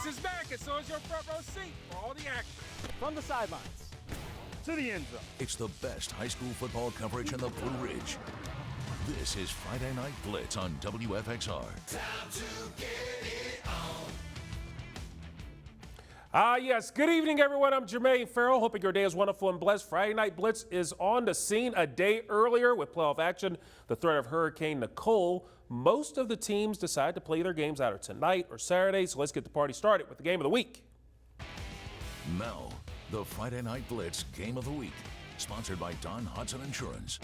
BLITZ is back, and so is your front row seat for all the action. From the sidelines to the end zone. It's the best high school football coverage in the Blue Ridge. This is Friday Night Blitz on WFXR. Time to get it on. Yes. Good evening, everyone. I'm Jermaine Farrell. Hoping your day is wonderful and blessed. Friday Night Blitz is on the scene a day earlier with playoff action. The threat of Hurricane Nicole. Most of the teams decide to play their games either tonight or Saturday, so let's get the party started with the game of the week. Now, the Friday Night Blitz Game of the Week, sponsored by Don Hudson Insurance.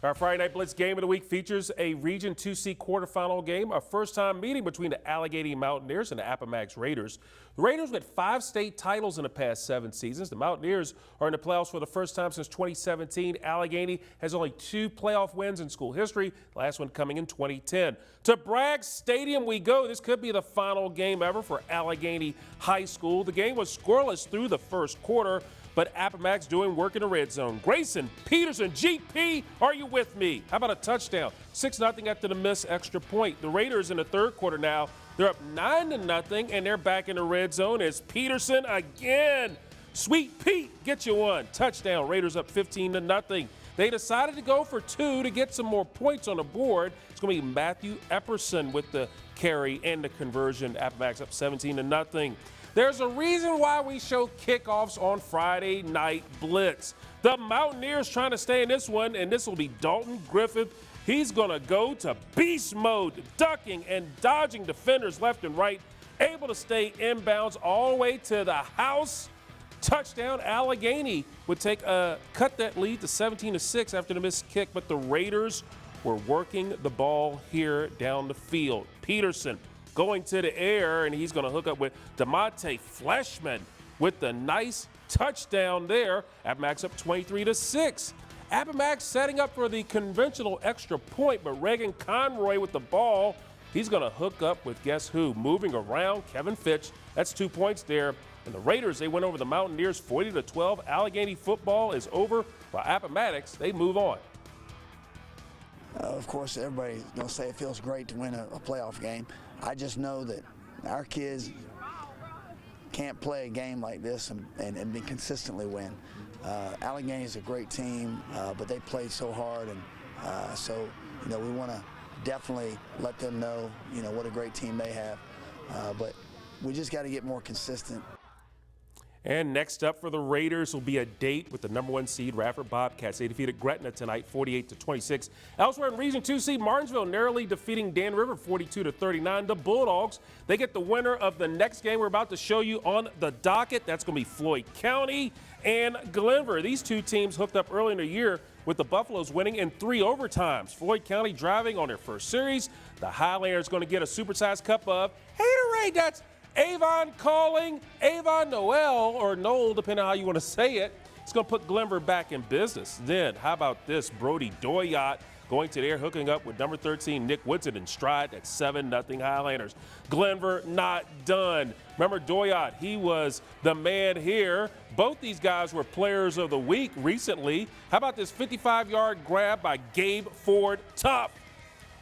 Our Friday Night Blitz Game of the Week features a Region 2C quarterfinal game, a first-time meeting between the Allegheny Mountaineers and the Appomattox Raiders. The Raiders with 5 state titles in the past 7 seasons. The Mountaineers are in the playoffs for the first time since 2017. Allegheny has only 2 playoff wins in school history, the last one coming in 2010. To Bragg Stadium we go. This could be the final game ever for Allegheny High School. The game was scoreless through the first quarter, but Appomattox doing work in the red zone. Grayson Peterson, GP, are you with me? How about a touchdown? 6-0 after the missed extra point. The Raiders in the third quarter now, they're up 9-0, and they're back in the red zone as Peterson again. Sweet Pete, get you one. Touchdown, Raiders up 15-0. They decided to go for 2 to get some more points on the board. It's going to be Matthew Epperson with the carry and the conversion. Appomattox up 17-0. There's a reason why we show kickoffs on Friday Night Blitz. The Mountaineers trying to stay in this one, and this will be Dalton Griffith. He's going to go to beast mode, ducking and dodging defenders left and right, able to stay inbounds all the way to the house. Touchdown. Allegheny would cut that lead to 17-6 after the missed kick, but the Raiders were working the ball here down the field. Peterson going to the air, and he's going to hook up with DeMonte Fleshman with the nice touchdown there. Appomattox up 23-6. Appomattox setting up for the conventional extra point, but Reagan Conroy with the ball. He's going to hook up with guess who? Moving around, Kevin Fitch. That's 2 points there. And the Raiders, they went over the Mountaineers 40-12. Allegheny football is over. While Appomattox, they move on. Of course, everybody's going to say it feels great to win a playoff game. I just know that our kids can't play a game like this and consistently win. Allegheny is a great team, but they play so hard, and so we want to definitely let them know what a great team they have. But we just got to get more consistent. And next up for the Raiders will be a date with the #1 seed Radford Bobcats. They defeated Gretna tonight 48-26. Elsewhere in Region 2C, Martinsville narrowly defeating Dan River 42-39. The Bulldogs, they get the winner of the next game we're about to show you on the docket. That's going to be Floyd County and Glenver. These two teams hooked up early in the year with the Buffaloes winning in 3 overtimes. Floyd County driving on their first series. The Highlanders going to get a supersized cup of Haterade. That's Avon calling, Avon Noel, or Noel, depending on how you want to say it. It's going to put Glenver back in business. Then, how about this? Brody Doyot going to the air, hooking up with number 13, Nick Woodson in stride at 7-0 Highlanders. Glenver not done. Remember Doyot, he was the man here. Both these guys were players of the week recently. How about this 55-yard grab by Gabe Ford Tough?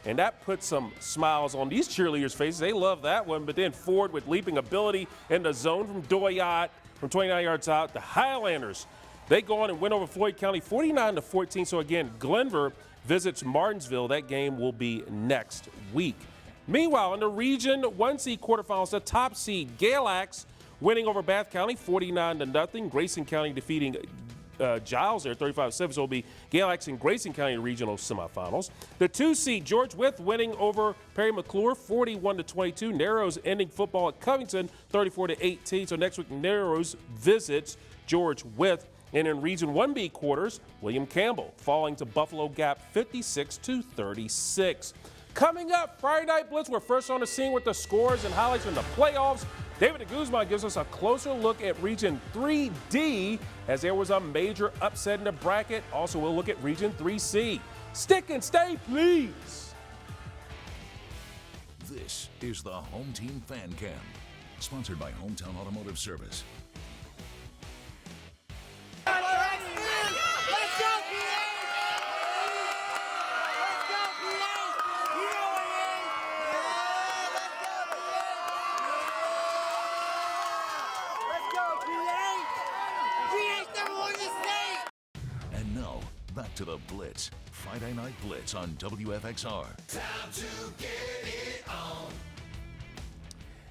And that put some smiles on these cheerleaders' faces. They love that one. But then Ford with leaping ability in the zone from Doyot from 29 yards out. The Highlanders, they go on and win over Floyd County 49-14. So again, Glenver visits Martinsville. That game will be next week. Meanwhile, in the Region 1C quarterfinals, the top seed Galax winning over Bath County 49-0. Grayson County defeating Giles there, 35-7, so it'll be Galax and Grayson County regional semifinals. The 2 seed George Wythe winning over Perry McClure, 41-22. Narrows ending football at Covington, 34-18. So next week, Narrows visits George Wythe. And in Region 1B quarters, William Campbell falling to Buffalo Gap, 56-36. Coming up, Friday Night Blitz. We're first on the scene with the scores and highlights from the playoffs. David de Guzman gives us a closer look at Region 3D as there was a major upset in the bracket. Also, we'll look at Region 3C. Stick and stay, please. This is the Home Team Fan Cam, sponsored by Hometown Automotive Service. back to the Blitz. Friday Night Blitz on WFXR. Time to get it on.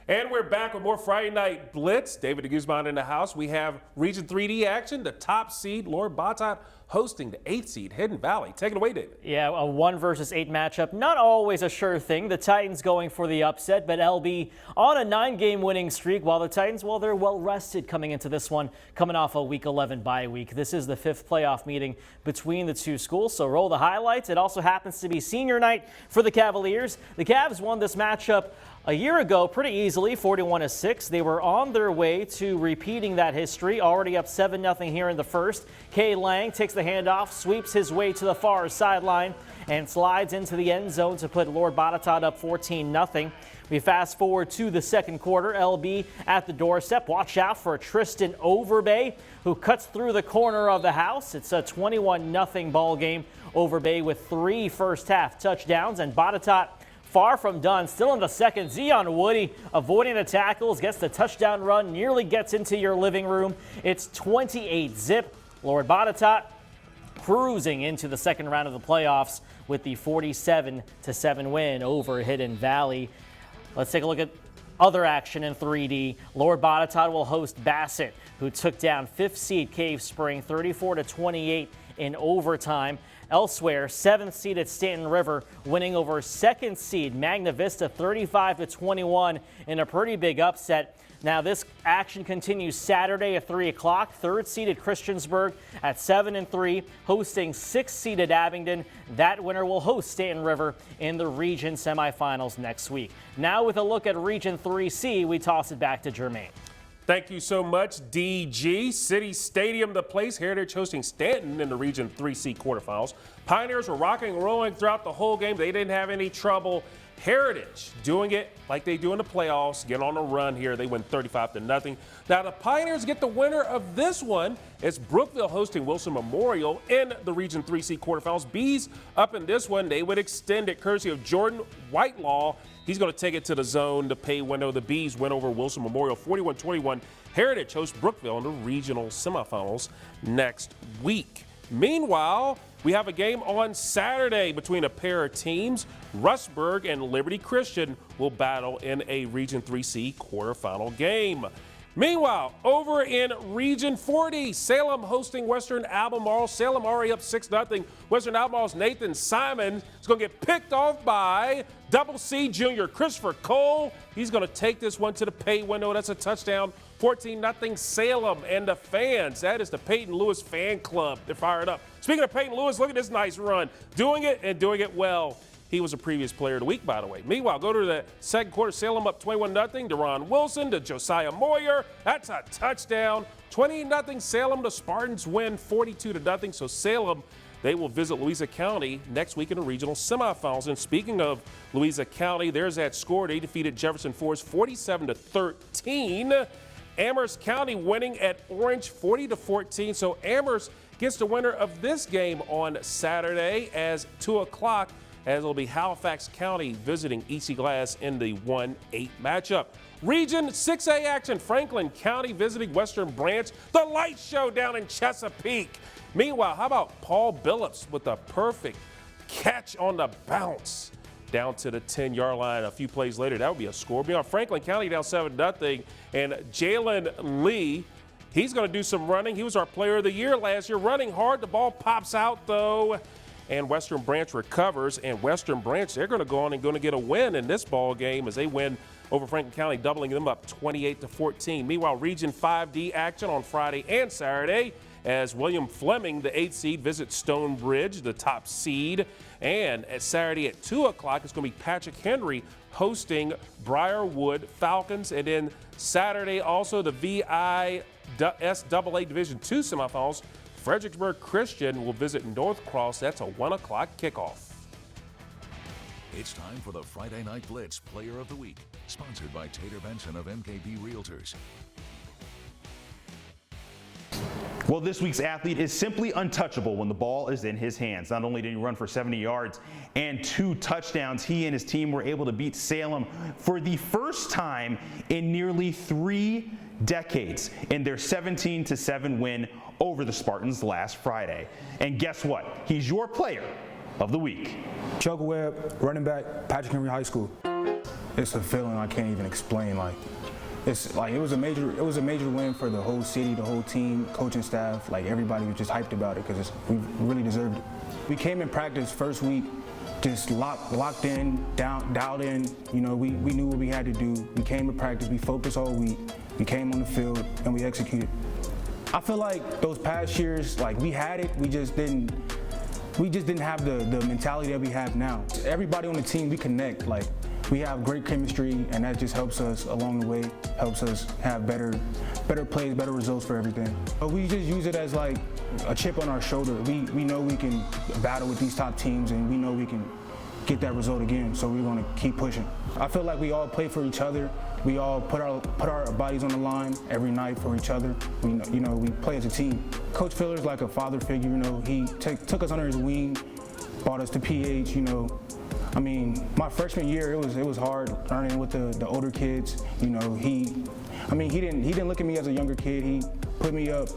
And we're back with more Friday Night Blitz. David de Guzman in the house. We have Region 3D action. The top seed, Lord Bottot, hosting the 8th seed, Hidden Valley. Take it away, David. Yeah, a 1 versus 8 matchup. Not always a sure thing. The Titans going for the upset, but LB on a 9-game winning streak, while the Titans, well, they're well rested coming into this one, coming off a Week 11 bye week. This is the 5th playoff meeting between the two schools, so roll the highlights. It also happens to be senior night for the Cavaliers. The Cavs won this matchup a year ago pretty easily, 41-6. They were on their way to repeating that history, already up 7-0 here in the first. Kay Lang takes the handoff, sweeps his way to the far sideline, and slides into the end zone to put Lord Bottot up 14-0. We fast forward to the second quarter. LB at the doorstep. Watch out for Tristan Overbay, who cuts through the corner of the house. It's a 21-0 ball game. Overbay with 3 first-half touchdowns, and Bottot far from done. Still in the second, Zion Woody avoiding the tackles, gets the touchdown run, nearly gets into your living room. It's 28-zip. Lord Bottot cruising into the second round of the playoffs with the 47-7 win over Hidden Valley. Let's take a look at other action in 3D. Lord Bottot will host Bassett, who took down 5th seed Cave Spring 34-28 in overtime. Elsewhere, 7th seeded Stanton River winning over 2nd seed Magna Vista 35-21 in a pretty big upset. Now this action continues Saturday at 3 o'clock. 3rd seeded Christiansburg at 7-3 hosting 6th seeded Abingdon. That winner will host Stanton River in the region semifinals next week. Now with a look at Region 3C, we toss it back to Jermaine. Thank you so much, DG. City Stadium, the place. Heritage hosting Stanton in the Region 3C quarterfinals. Pioneers were rocking and rolling throughout the whole game. They didn't have any trouble. Heritage doing it like they do in the playoffs, get on a run here. They win 35-0. Now the Pioneers get the winner of this one. It's Brookville hosting Wilson Memorial in the Region 3C quarterfinals. Bees up in this one. They would extend it courtesy of Jordan Whitelaw. He's going to take it to the zone, the pay window. The Bees win over Wilson Memorial 41-21. Heritage hosts Brookville in the regional semifinals next week. Meanwhile, we have a game on Saturday between a pair of teams. Rustburg and Liberty Christian will battle in a Region 3C quarterfinal game. Meanwhile, over in Region 40, Salem hosting Western Albemarle. Salem already up 6-0. Western Albemarle's Nathan Simon is going to get picked off by Double C Junior Christopher Cole. He's going to take this one to the pay window. That's a touchdown. 14-0 Salem and the fans. That is the Peyton Lewis fan club. They're fired up. Speaking of Peyton Lewis, look at this nice run. Doing it and doing it well. He was a previous player of the week, by the way. Meanwhile, go to the second quarter. Salem up 21-0. Deron Wilson to Josiah Moyer. That's a touchdown. 20-0 Salem. The Spartans win 42-0. So Salem, they will visit Louisa County next week in the regional semifinals. And speaking of Louisa County, there's that score. They defeated Jefferson Forest 47-13. Amherst County winning at Orange 40-14. So Amherst gets the winner of this game on Saturday as 2 o'clock. As it'll be Halifax County visiting EC Glass in the 1-8 matchup. Region 6A action, Franklin County visiting Western Branch. The light show down in Chesapeake. Meanwhile, how about Paul Billups with a perfect catch on the bounce down to the 10-yard line a few plays later. That would be a score. Meanwhile, Franklin County down 7-0. And Jalen Lee, he's going to do some running. He was our player of the year last year, running hard. The ball pops out, though. And Western Branch recovers, and Western Branch, they're going to go on and going to get a win in this ball game as they win over Franklin County, doubling them up 28-14. Meanwhile, Region 5D action on Friday and Saturday as William Fleming, the 8th seed, visits Stonebridge, the top seed. And at Saturday at 2 o'clock, it's going to be Patrick Henry hosting Briarwood Falcons. And then Saturday also the VISAA Division II semifinals. Fredericksburg Christian will visit North Cross. That's a 1 o'clock kickoff. It's time for the Friday Night Blitz Player of the Week, sponsored by Tater Benson of MKB Realtors. Well, this week's athlete is simply untouchable when the ball is in his hands. Not only did he run for 70 yards and 2 touchdowns, he and his team were able to beat Salem for the first time in nearly 3 decades in their 17-7 win over the Spartans last Friday. And guess what? He's your player of the week. Chuck Webb, running back, Patrick Henry High School. It's a feeling I can't even explain. It was a major win for the whole city, the whole team, coaching staff. Like, everybody was just hyped about it because we really deserved it. We came in practice first week, just locked in, dialed in. You know, we knew what we had to do. We came to practice, we focused all week. We came on the field and we executed. I feel like those past years, like, we had it, we just didn't have the mentality that we have now. Everybody on the team, we connect. Like, we have great chemistry, and that just helps us along the way, helps us have better plays, better results for everything. But we just use it as like a chip on our shoulder. We know we can battle with these top teams, and we know we can get that result again, so we want to keep pushing. I feel like we all play for each other. We all put our bodies on the line every night for each other. We play as a team. Coach Filler's like a father figure. You know, he took us under his wing, brought us to PH. You know, I mean, my freshman year it was hard learning with the older kids. You know, he didn't look at me as a younger kid. He put me up,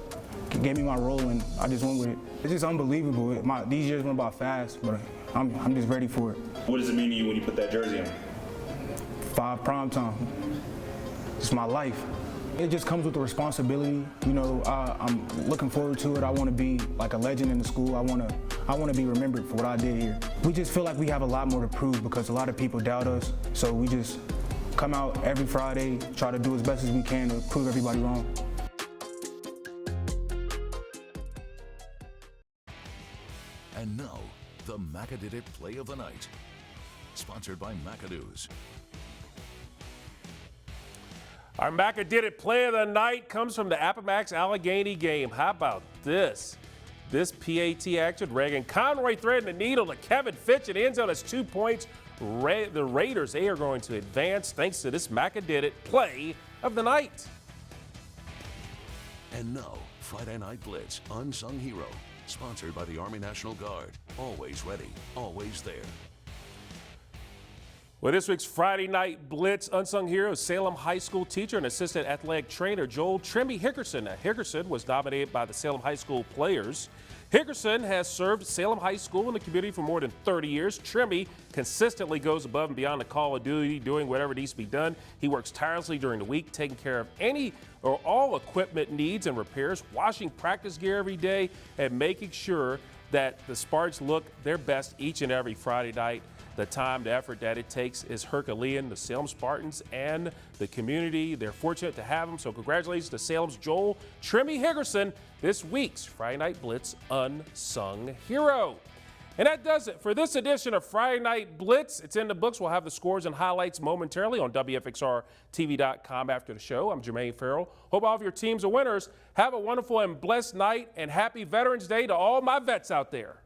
gave me my role, and I just went with it. It's just unbelievable. These years went by fast, but I'm just ready for it. What does it mean to you when you put that jersey on? 5 prime time. It's my life. It just comes with the responsibility. You know, I'm looking forward to it. I want to be like a legend in the school. I want to be remembered for what I did here. We just feel like we have a lot more to prove because a lot of people doubt us. So we just come out every Friday, try to do as best as we can to prove everybody wrong. And now, the Maca Did It Play of the Night. Sponsored by McAdoo's. Our Maca Did It Play of the Night comes from the Appomattox Allegheny game. How about this? This PAT action, Reagan Conroy threading the needle to Kevin Fitch. It ends on its 2 points. The Raiders, they are going to advance thanks to this Maca Did It Play of the Night. And now, Friday Night Blitz, Unsung Hero. Sponsored by the Army National Guard. Always ready, always there. Well, this week's Friday Night Blitz Unsung Hero is Salem High School teacher and assistant athletic trainer Joel Trimmy Hickerson. Now, Hickerson was nominated by the Salem High School players. Hickerson has served Salem High School in the community for more than 30 years. Trimmy consistently goes above and beyond the call of duty, doing whatever needs to be done. He works tirelessly during the week, taking care of any or all equipment needs and repairs, washing practice gear every day, and making sure that the Spartans look their best each and every Friday night. The time, the effort that it takes is Herculean. The Salem Spartans and the community, they're fortunate to have him. So congratulations to Salem's Joel Trimmy Hickerson, this week's Friday Night Blitz Unsung Hero. And that does it for this edition of Friday Night Blitz. It's in the books. We'll have the scores and highlights momentarily on WFXRTV.com after the show. I'm Jermaine Farrell. Hope all of your teams are winners. Have a wonderful and blessed night, and happy Veterans Day to all my vets out there.